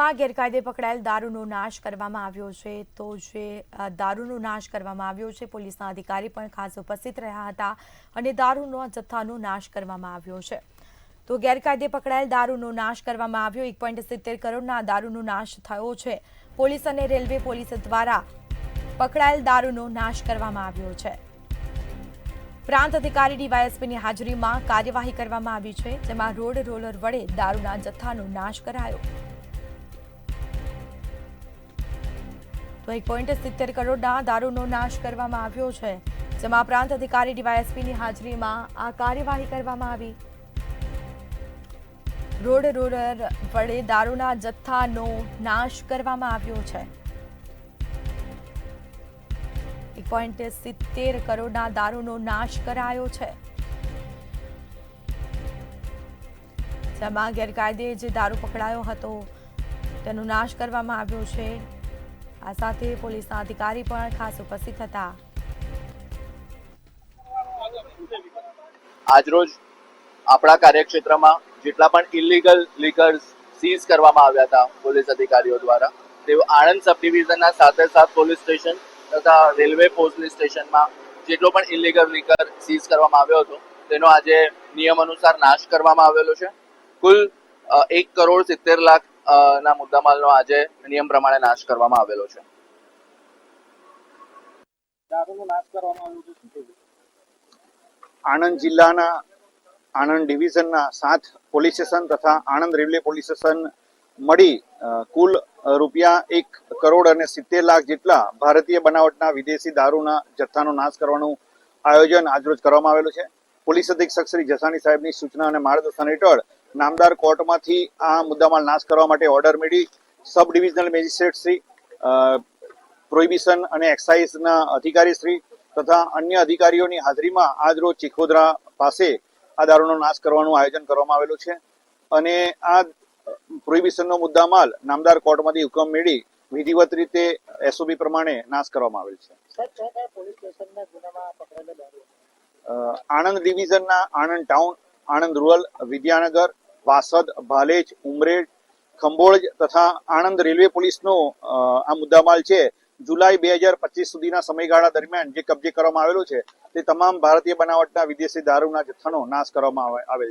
સુરતમાં ગેરકાયદે પકડાયેલ દારૂનો નાશ કરવામાં આવ્યો છે। તો જે દારૂનો નાશ કરવામાં આવ્યો છે, પોલીસના અધિકારી પણ ખાસ ઉપસ્થિત રહ્યા હતા અને દારૂનો જથ્થાનો નાશ કરવામાં આવ્યો છે। તો ગેરકાયદે પકડાયેલ દારૂનો નાશ કરવામાં આવ્યો। 1.70 કરોડના દારૂનો નાશ થયો છે। પોલીસ અને રેલવે પોલીસ દ્વારા પકડાયેલ દારૂનો નાશ કરવામાં આવ્યો છે। પ્રાંત અધિકારી ડીવાયએસપીની હાજરીમાં કાર્યવાહી કરવામાં આવી છે, જેમાં રોડ રોલર વડે દારૂના જથ્થાનો નાશ કરાયો। તો 1.70 કરોડના દારૂનો નાશ કરવામાં આવ્યો છે, જેમાં પ્રાંત અધિકારી ડીવાયએસપીની હાજરીમાં આ કાર્યવાહી કરવામાં આવી। રોડ રોલર વડે દારૂના જથ્થાનો નાશ કરવામાં આવ્યો છે। 1.70 કરોડના દારૂનો નાશ કરાયો છે, જેમાં ગેરકાયદે જે દારૂ પકડાયો હતો તેનો નાશ કરવામાં આવ્યો છે। આ સાથે પોલીસના અધિકારી પણ ખાસ ઉપસ્થિત હતા। આજરોજ આપણા કાર્યક્ષેત્રમાં જેટલા પણ ઇલીગલ લીકર્સ સીઝ કરવામાં આવ્યા હતા પોલીસ અધિકારીઓ દ્વારા, તેઓ આણંદ સબ ડિવિઝનના સાથે પોલીસ સ્ટેશન તથા રેલવે પોલીસ સ્ટેશનમાં જેટલો પણ ઇલીગલ લીકર સીઝ કરવામાં આવ્યો હતો તેનો આજે નિયમ અનુસાર નાશ કરવામાં આવેલો છે। કુલ 1,70,00,000 ના મુદ્દામાલનો આજે નિયમ પ્રમાણે નાશ કરવામાં આવેલો છે। આણંદ જિલ્લાના આણંદ ડિવિઝનના 7 પોલીસ સ્ટેશન તથા આણંદ રેલવે પોલીસ સ્ટેશન મળી કુલ ₹1,70,00,000 જેટલા ભારતીય બનાવટના વિદેશી દારૂના જથ્થાનો નાશ કરવાનું આયોજન આજરોજ કરવામાં આવેલું છે। પોલીસ અધિક્ષક શ્રી જસાણી સાહેબની સૂચના અને માર્ગદર્શન હેઠળ નામદાર કોર્ટમાંથી આ મુદ્દામાલ નાશ કરવા માટે ઓર્ડર મેળવી sub divisional magistrate Shri, prohibition અને એક્સાઇઝના અધિકારી શ્રી તથા અન્ય અધિકારીઓની હાજરીમાં આજરોજ ચીખોદરા પાસે આ દારૂનો નાશ કરવાનું આયોજન કરવામાં આવેલું છે અને આ પ્રોહિબિશનનો મુદ્દામાલ નામદાર કોર્ટમાંથી હુકમ મેળવી વિધિવત રીતે એસઓપી પ્રમાણે નાશ કરવામાં આવેલ છે। આણંદ ડિવિઝનના આણંદ ટાઉન, આણંદ રૂરલ, વિદ્યાનગર, વાસદ, ભાલેજ, ઉમરેઠ, ખંભોળજ તથા આણંદ રેલવે પોલીસનો આ મુદ્દામાલ છે જુલાઈ 2025 સુધીના સમયગાળા દરમિયાન જે કબજે કરવામાં આવેલો છે તે તમામ ભારતીય બનાવટના વિદેશી દારૂના જથ્થાનો નાશ કરવામાં આવેલ